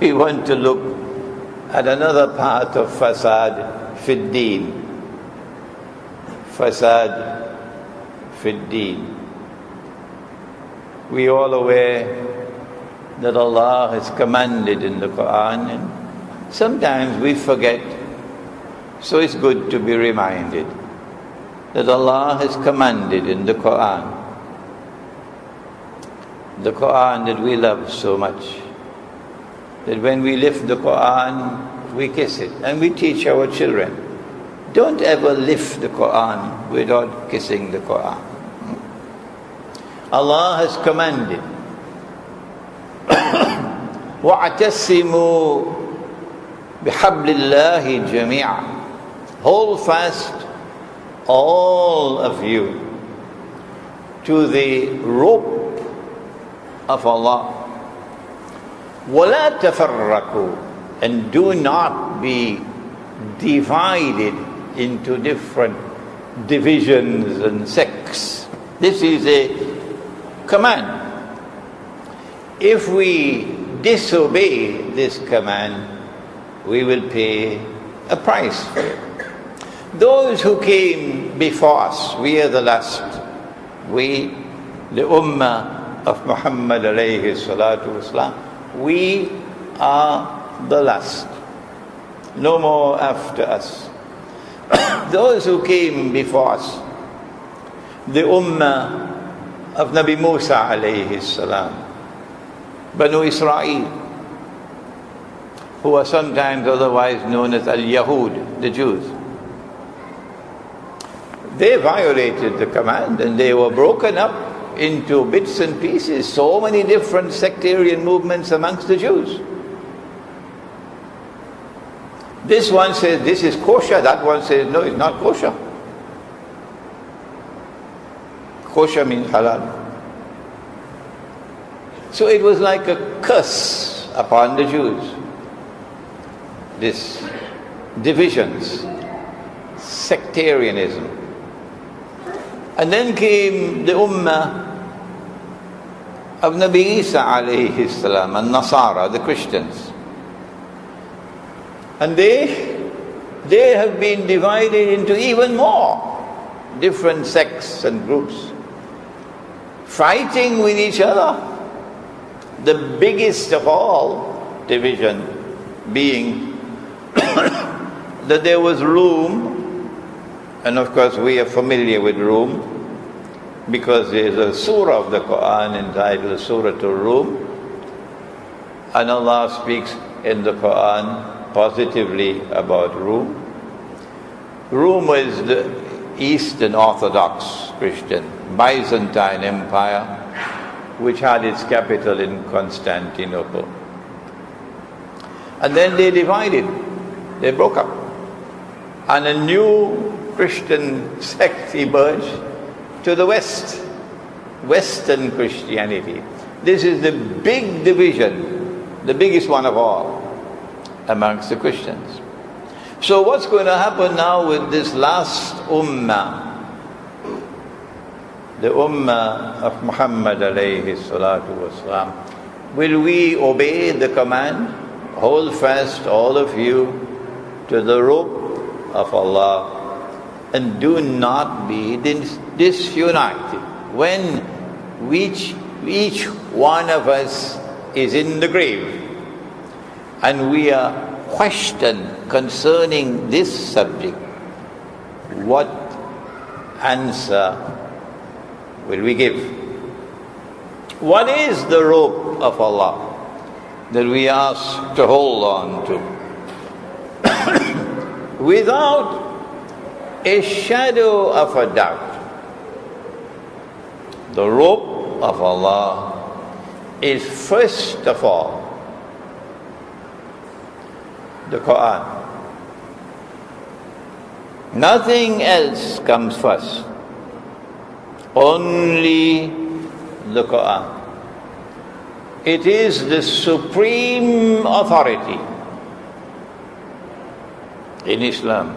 We want to look at another part of fasad fi ddin. Fasad fi ddin. We all aware that Allah has commanded in the Quran, and sometimes we forget, so it's good to be reminded that Allah has commanded in the Quran that we love so much, that when we lift the Quran, we kiss it, and we teach our children, don't ever lift the Quran without kissing the Quran. Allah has commanded, وَاعْتَصِمُوا بِحَبْلِ اللَّهِ جَمِيعًا. Hold fast, all of you, to the rope of Allah. وَلَا تَفَرَّقُوا. And do not be divided into different divisions and sects. This is a command. If we disobey this command, we will pay a price for it. Those who came before us, we are the last. We, the Ummah of Muhammad alayhi salatu wasalam, we are the last. No more after us. Those who came before us, the Ummah of Nabi Musa alayhi salam, Banu Israel, who are sometimes otherwise known as Al-Yahud, the Jews. They violated the command and they were broken up into bits and pieces. So many different sectarian movements amongst the Jews. This one says this is kosher, that one says no, it's not kosher. Kosher means halal. So it was like a curse upon the Jews. This divisions, sectarianism. And then came the Ummah of Nabi Isa alayhi salam, and Nasara, the Christians. And they have been divided into even more different sects and groups, fighting with each other. The biggest of all division being that there was Rome, and of course we are familiar with Rome because there is a surah of the Quran entitled Surah Al-Rum, and Allah speaks in the Quran positively about Rome. Rome was the Eastern Orthodox Christian Byzantine Empire, which had its capital in Constantinople. And then they divided, they broke up, and a new Christian sect emerged to the West, Western Christianity. This is the big division, the biggest one of all amongst the Christians. So what's going to happen now with this last ummah, the ummah of Muhammad alayhi salatu wasalam? Will we obey the command? Hold fast, all of you, to the rope of Allah, and do not be disunited. When each one of us is in the grave, and we are questioned concerning this subject, what answer will we give? What is the rope of Allah that we ask to hold on to? Without a shadow of a doubt, the rope of Allah is first of all the Quran. Nothing else comes first. Only the Quran. It is the supreme authority in Islam.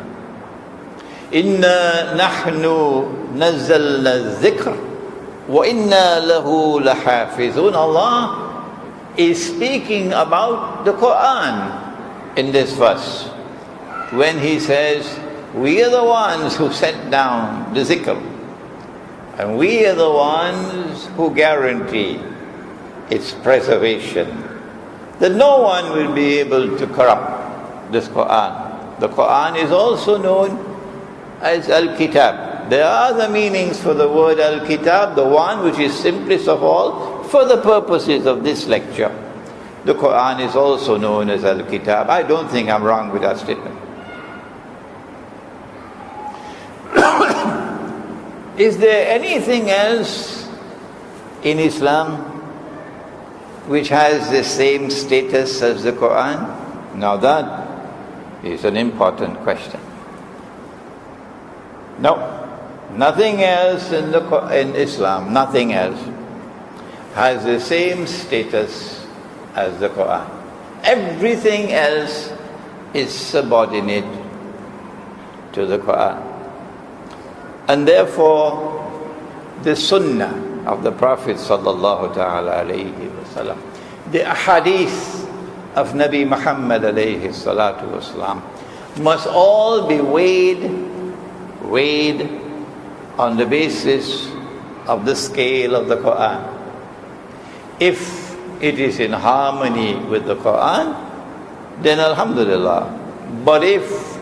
Inna nahnu nazzalna dhikr wa inna lahu lahafizun. Allah is speaking about the Quran in this verse when he says, we are the ones who sent down the zikr, and we are the ones who guarantee its preservation, that no one will be able to corrupt this Quran. The Quran is also known as Al-Kitab. There are other meanings for the word Al-Kitab, the one which is simplest of all for the purposes of this lecture. The Quran is also known as Al-Kitab. I don't think I'm wrong with that statement. Is there anything else in Islam which has the same status as the Quran? Now that is an important question. No, nothing else in Islam, nothing else has the same status as the Quran. Everything else is subordinate to the Quran. And therefore, the Sunnah of the Prophet sallallahu ta'ala alayhi wasallam, the ahadith of Nabi Muhammad alayhi salatu wasalam, must all be weighed on the basis of the scale of the Quran. If it is in harmony with the Quran, then alhamdulillah. But if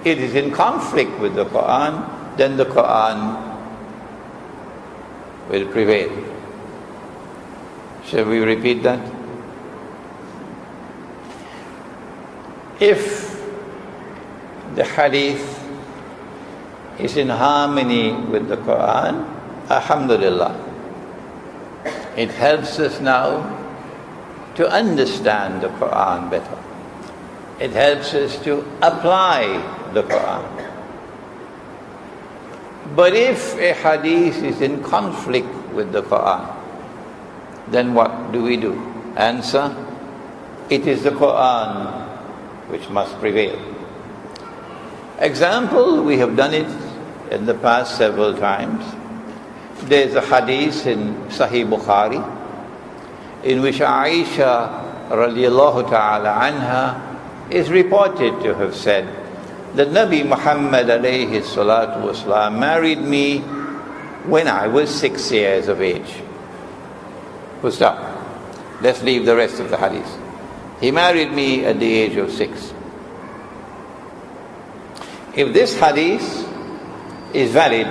it is in conflict with the Quran, then the Quran will prevail. Shall we repeat that? If the hadith is in harmony with the Quran, alhamdulillah. It helps us now to understand the Quran better. It helps us to apply the Quran. But if a hadith is in conflict with the Quran, then what do we do? Answer, it is the Quran which must prevail. Example, we have done it in the past several times. There's a hadith in Sahih Bukhari in which Aisha radiallahu ta'ala anha is reported to have said that Nabi Muhammad alayhi salatu wasalam married me when I was 6 years of age. Full stop. Let's leave the rest of the hadith. He married me at the age of 6. If this hadith is valid,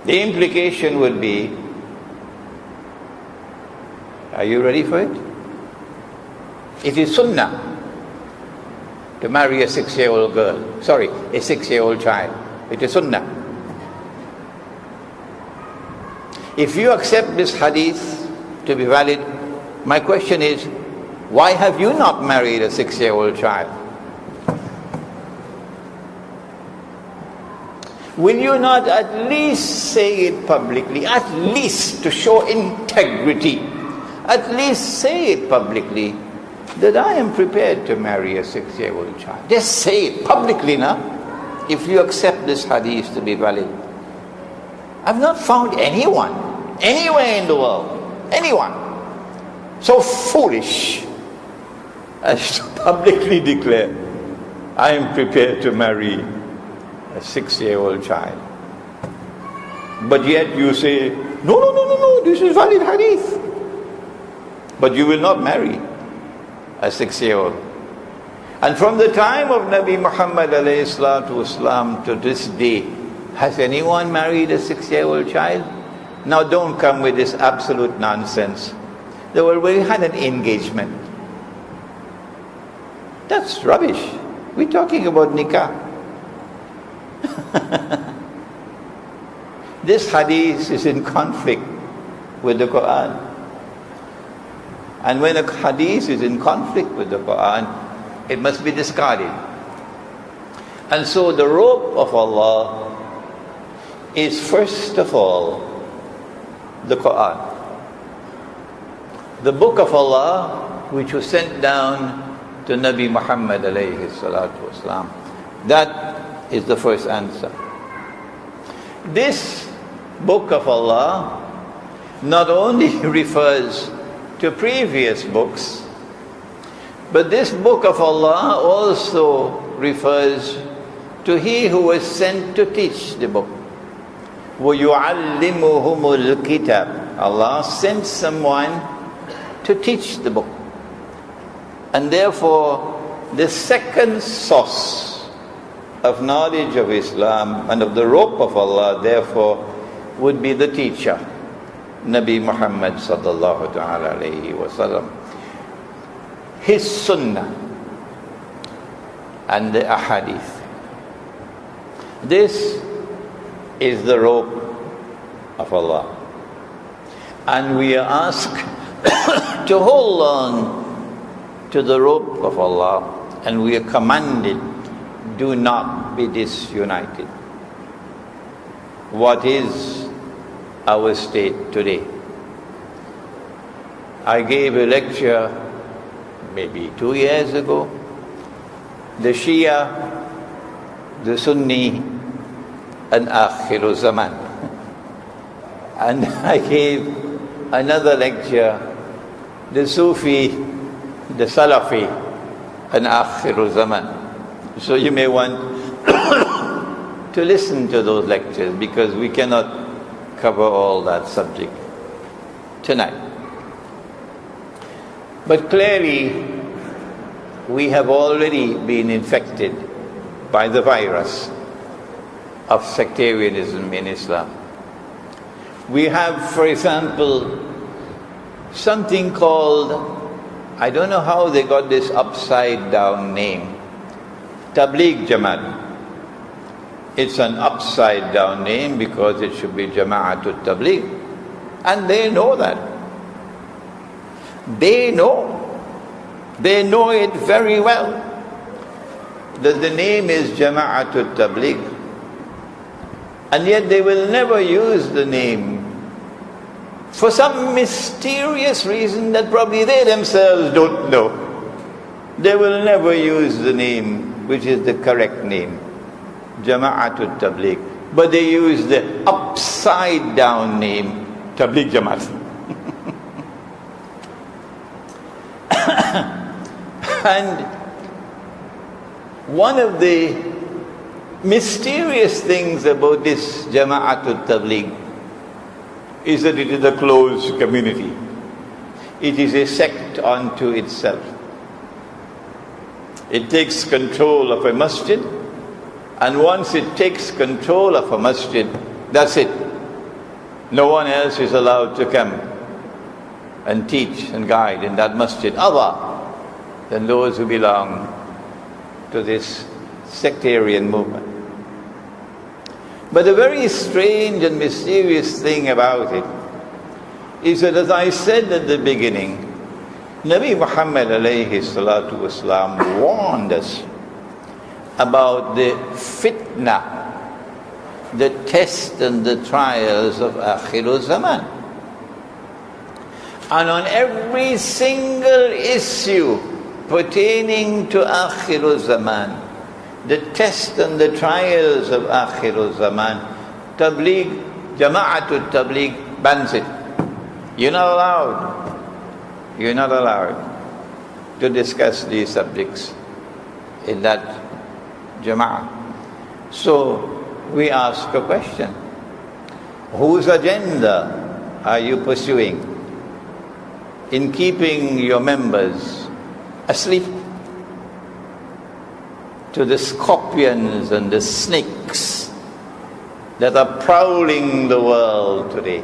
the implication would be, are you ready for it? It is sunnah to marry a 6-year-old girl. Sorry, a 6-year-old child. It is sunnah. If you accept this hadith to be valid, my question is, why have you not married a 6-year-old child? Will you not at least say it publicly, at least to show integrity, at least say it publicly, that I am prepared to marry a 6-year-old child? Just say it publicly now, if you accept this hadith to be valid. I've not found anyone, anywhere in the world, anyone, so foolish as to publicly declare, I am prepared to marry a 6-year-old child. But yet you say, no, this is valid hadith. But you will not marry a 6-year-old. And from the time of Nabi Muhammad alayhi salatu wasalam to this day, has anyone married a 6-year-old child? Now don't come with this absolute nonsense. We had an engagement. That's rubbish. We're talking about nikah. This hadith is in conflict with the Quran. And when a hadith is in conflict with the Quran, it must be discarded. And so the robe of Allah is first of all the Quran. The book of Allah which was sent down to Nabi Muhammad alayhi salatu wasalam. That is the first answer. This book of Allah not only refers to previous books, but this book of Allah also refers to He who was sent to teach the book. وَيُعَلِّمُهُمُ الْكِتَابِ. Allah sent someone to teach the book. And therefore, the second source of knowledge of Islam and of the rope of Allah, therefore, would be the teacher, Nabi Muhammad sallallahu ta'ala alayhi wa sallam. His sunnah and the ahadith. This is the rope of Allah. And we are asked to hold on to the rope of Allah, and we are commanded, do not be disunited. What is our state today? I gave a lecture maybe 2 years ago. The Shia, the Sunni, and Akhiru Zaman. And I gave another lecture, the Sufi, the Salafi, and Akhiru Zaman. So you may want to listen to those lectures, because we cannot cover all that subject tonight. But clearly, we have already been infected by the virus of sectarianism in Islam. We have, for example, something called, I don't know how they got this upside down name, Tabligh Jamaat. It's an upside down name because it should be Jama'atul Tabligh. And they know that. They know it very well, that the name is Jama'atul Tabligh. And yet they will never use the name for some mysterious reason that probably they themselves don't know. They will never use the name which is the correct name, Jama'atul Tabligh. But they use the upside down name, Tabligh Jamaat. And one of the mysterious things about this Jama'atul Tabligh is that it is a closed community. It is a sect unto itself. It takes control of a masjid, and once it takes control of a masjid, that's it. No one else is allowed to come and teach and guide in that masjid other than those who belong to this sectarian movement. But the very strange and mysterious thing about it is that, as I said at the beginning, Nabi Muhammad alayhi salatu wasalam warned us about the fitna, the test and the trials of Akhiru Zaman. And on every single issue pertaining to Akhiru Zaman, the test and the trials of Akhiru Zaman, Tabligh, Jama'atul Tabligh bans it. You're not allowed to discuss these subjects in that Jama'ah. So we ask a question: whose agenda are you pursuing in keeping your members asleep to the scorpions and the snakes that are prowling the world today?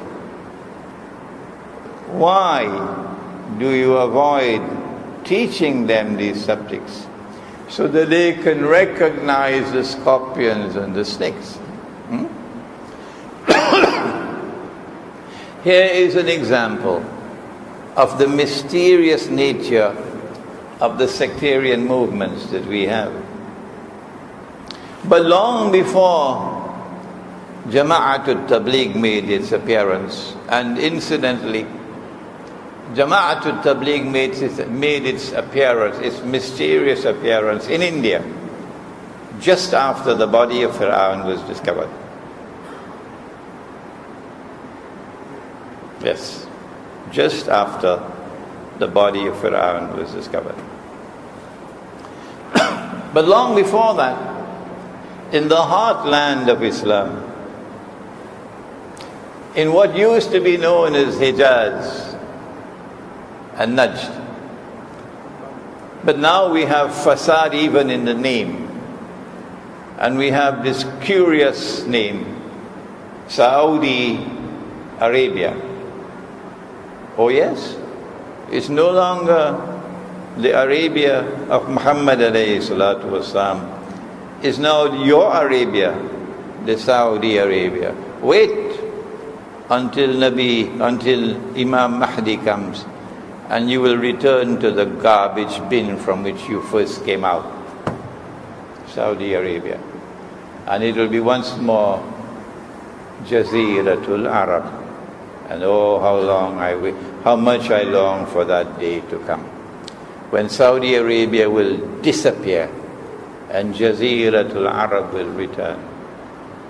Why do you avoid teaching them these subjects so that they can recognize the scorpions and the snakes? Here is an example of the mysterious nature of the sectarian movements that we have. But long before Jama'atul Tabligh made its appearance, and incidentally, Jama'atul Tabligh made its appearance, its mysterious appearance in India, just after the body of Fir'aun was discovered. Yes, just after the body of Fir'aun was discovered. But long before that, in the heartland of Islam, in what used to be known as Hijaz and Najd, but now we have fasad even in the name, and we have this curious name, Saudi Arabia. Oh yes, it's no longer the Arabia of Muhammad alayhi salatu wasalam. It's now your Arabia, the Saudi Arabia. Wait until Imam Mahdi comes, and you will return to the garbage bin from which you first came out, Saudi Arabia. And it will be once more Jaziratul Arab. And oh, how much I long for that day to come, when Saudi Arabia will disappear and Jaziratul Arab will return,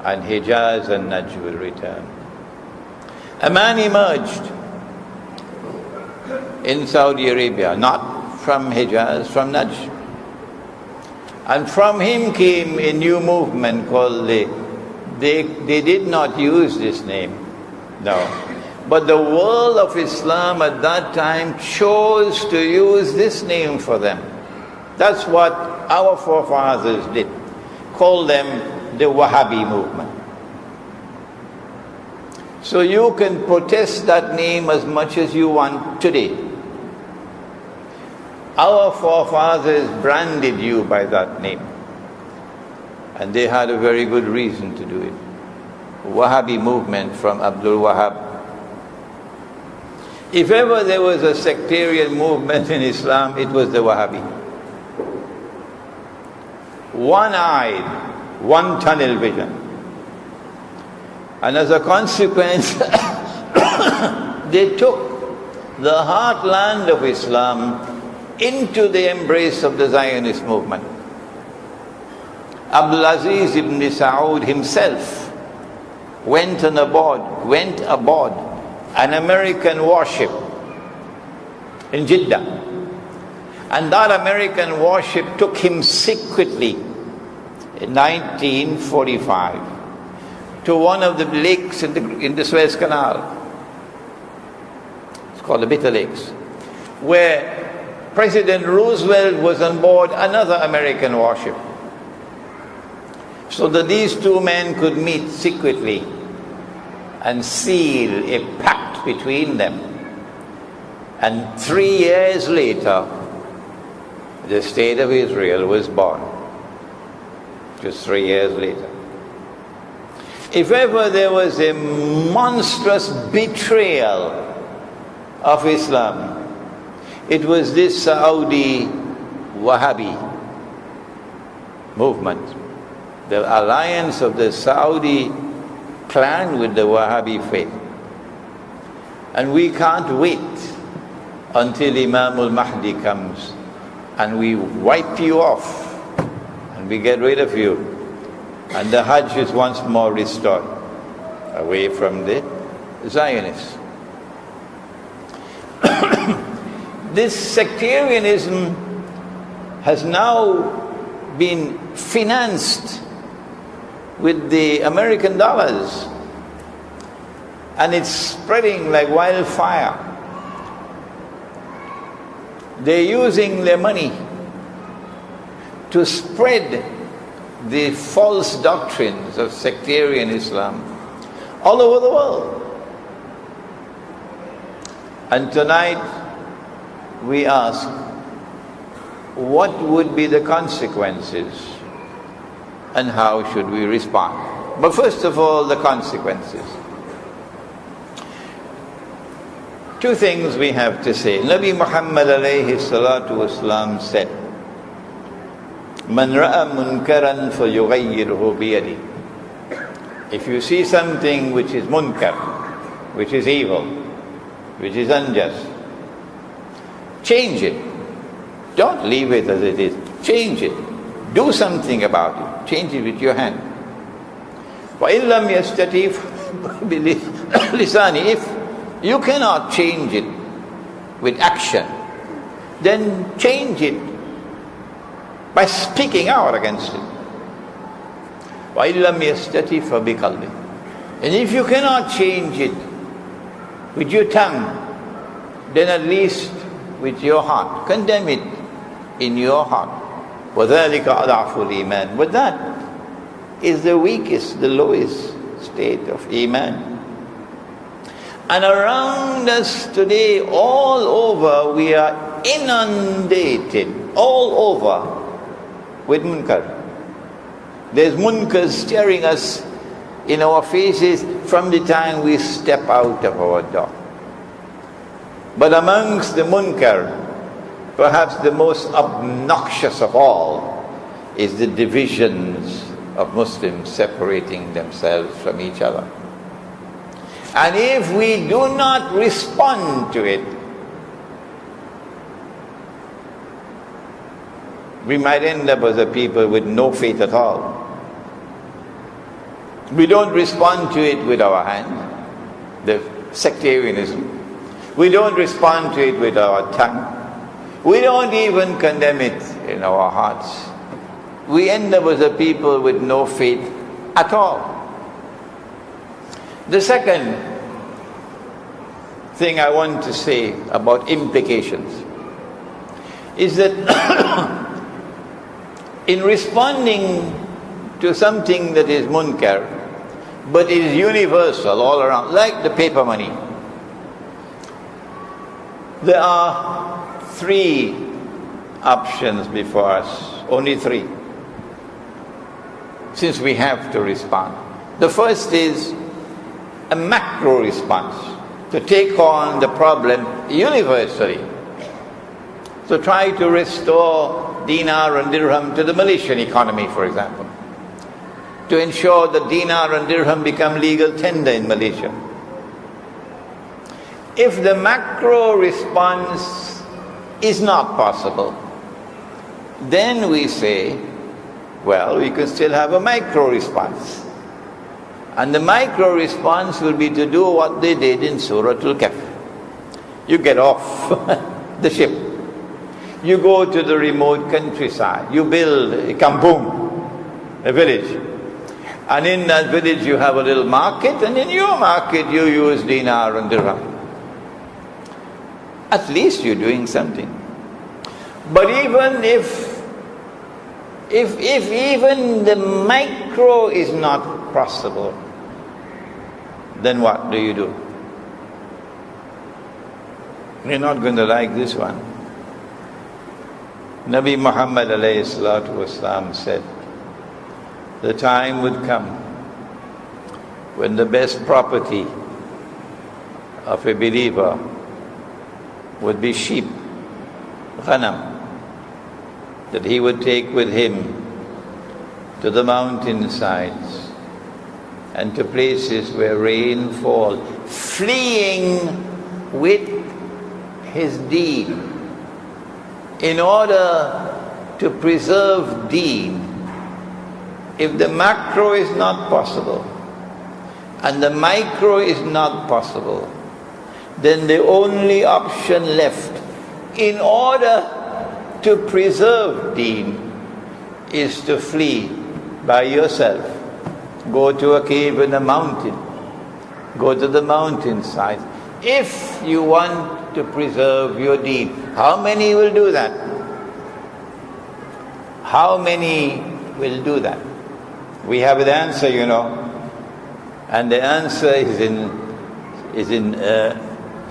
and Hijaz and Najd will return. A man emerged in Saudi Arabia, not from Hijaz, from Najd. And from him came a new movement called they did not use this name, no. But the world of Islam at that time chose to use this name for them. That's what our forefathers did, call them the Wahhabi movement. So you can protest that name as much as you want today. Our forefathers branded you by that name, and they had a very good reason to do it. Wahhabi movement from Abdul Wahhab. If ever there was a sectarian movement in Islam, it was the Wahhabi. One-eyed, one tunnel vision. And as a consequence, they took the heartland of Islam into the embrace of the Zionist movement. Abdul Aziz ibn Saud himself went aboard an American warship in Jeddah. And that American warship took him secretly in 1945 to one of the lakes in the Suez Canal. It's called the Bitter Lakes, where President Roosevelt was on board another American warship, so that these two men could meet secretly and seal a pact between them. And 3 years later, the State of Israel was born. Just 3 years later. If ever there was a monstrous betrayal of Islam, it was this Saudi Wahhabi movement, the alliance of the Saudi clan with the Wahhabi faith. And we can't wait until Imam al-Mahdi comes and we wipe you off and we get rid of you, and the Hajj is once more restored away from the Zionists. This sectarianism has now been financed with the American dollars, and it's spreading like wildfire. They're using their money to spread the false doctrines of sectarian Islam all over the world. And tonight we ask, what would be the consequences and how should we respond? But first of all, the consequences. Two things we have to say. Nabi Muhammad alayhi salatu wasalam said, Man ra'a munkaran falyughayyirhu biyadi. If you see something which is munkar, which is evil, which is unjust, change it. Don't leave it as it is. Change it. Do something about it. Change it with your hand. وَإِن لَمْ يَسْتَطِعْ بِلِسَانِهِ. If you cannot change it with action, then change it by speaking out against it. وَإِن لَمْ يَسْتَطِعْ فَبِقَلْبِهِ. And if you cannot change it with your tongue, then at least with your heart. Condemn it in your heart. وَذَلِكَ أَضْعَفُ الْإِيمَانِ. But that is the weakest, the lowest state of Iman. And around us today, all over, we are inundated, all over, with munkar. There's munkar staring us in our faces from the time we step out of our door. But amongst the munkar, perhaps the most obnoxious of all is the divisions of Muslims separating themselves from each other. And if we do not respond to it, we might end up as a people with no faith at all. We don't respond to it with our hand, the sectarianism. We don't respond to it with our tongue. We don't even condemn it in our hearts. We end up as a people with no faith at all. The second thing I want to say about implications is that in responding to something that is munkar, but is universal all around, like the paper money, there are three options before us, only three, since we have to respond. The first is a macro response, to take on the problem universally. So try to restore dinar and dirham to the Malaysian economy, for example, to ensure that dinar and dirham become legal tender in Malaysia. If the macro response is not possible, then we say, well, we can still have a micro response. And the micro response will be to do what they did in Surah Al-Kahf. You get off the ship. You go to the remote countryside. You build a kampung, a village. And in that village you have a little market, and in your market you use dinar and dirham. At least you're doing something. But even if even the micro is not possible, then what do? You're not going to like this one. Nabi Muhammad alayhi salatu wasalam said, the time would come when the best property of a believer would be sheep, ghanam, that he would take with him to the mountainsides and to places where rain falls, fleeing with his deen in order to preserve deen. If the macro is not possible and the micro is not possible, then the only option left in order to preserve deen is to flee by yourself. Go to a cave in a mountain. Go to the mountainside. If you want to preserve your deen, how many will do that? How many will do that? We have the answer, you know. And the answer is in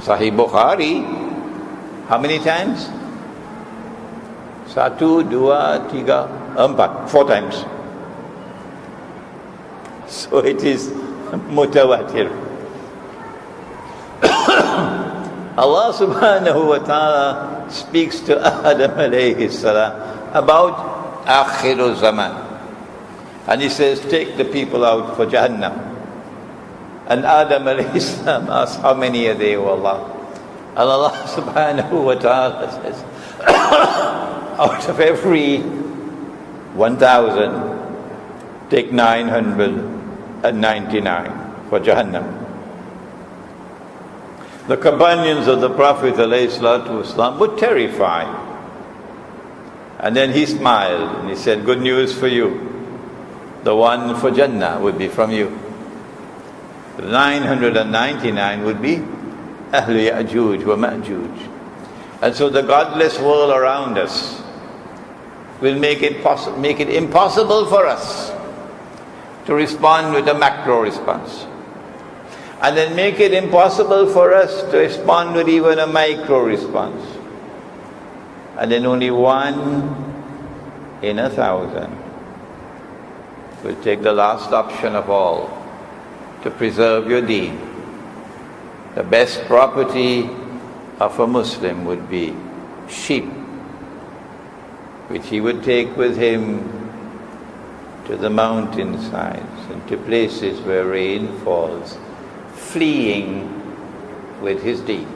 Sahih Bukhari. How many times? 1, 2, 3, 4, 4 times. So it is mutawatir. Allah subhanahu wa ta'ala speaks to Adam alayhi salam about akhiru zaman. And he says, take the people out for Jahannam. And Adam alayhi salam asks, how many are they, O Allah? And Allah subhanahu wa ta'ala says, out of every 1,000, take 999 for Jahannam. The companions of the Prophet ﷺ were terrified. And then he smiled and he said, good news for you. The one for Jannah would be from you. The 999 would be Ahl Ya'juj wa Ma'juj. And so the godless world around us will make it impossible for us to respond with a macro response. And then make it impossible for us to respond with even a micro response. And then only 1 in 1,000 will take the last option of all, to preserve your deen. The best property of a Muslim would be sheep, which he would take with him to the mountainsides and to places where rain falls, fleeing with his deen.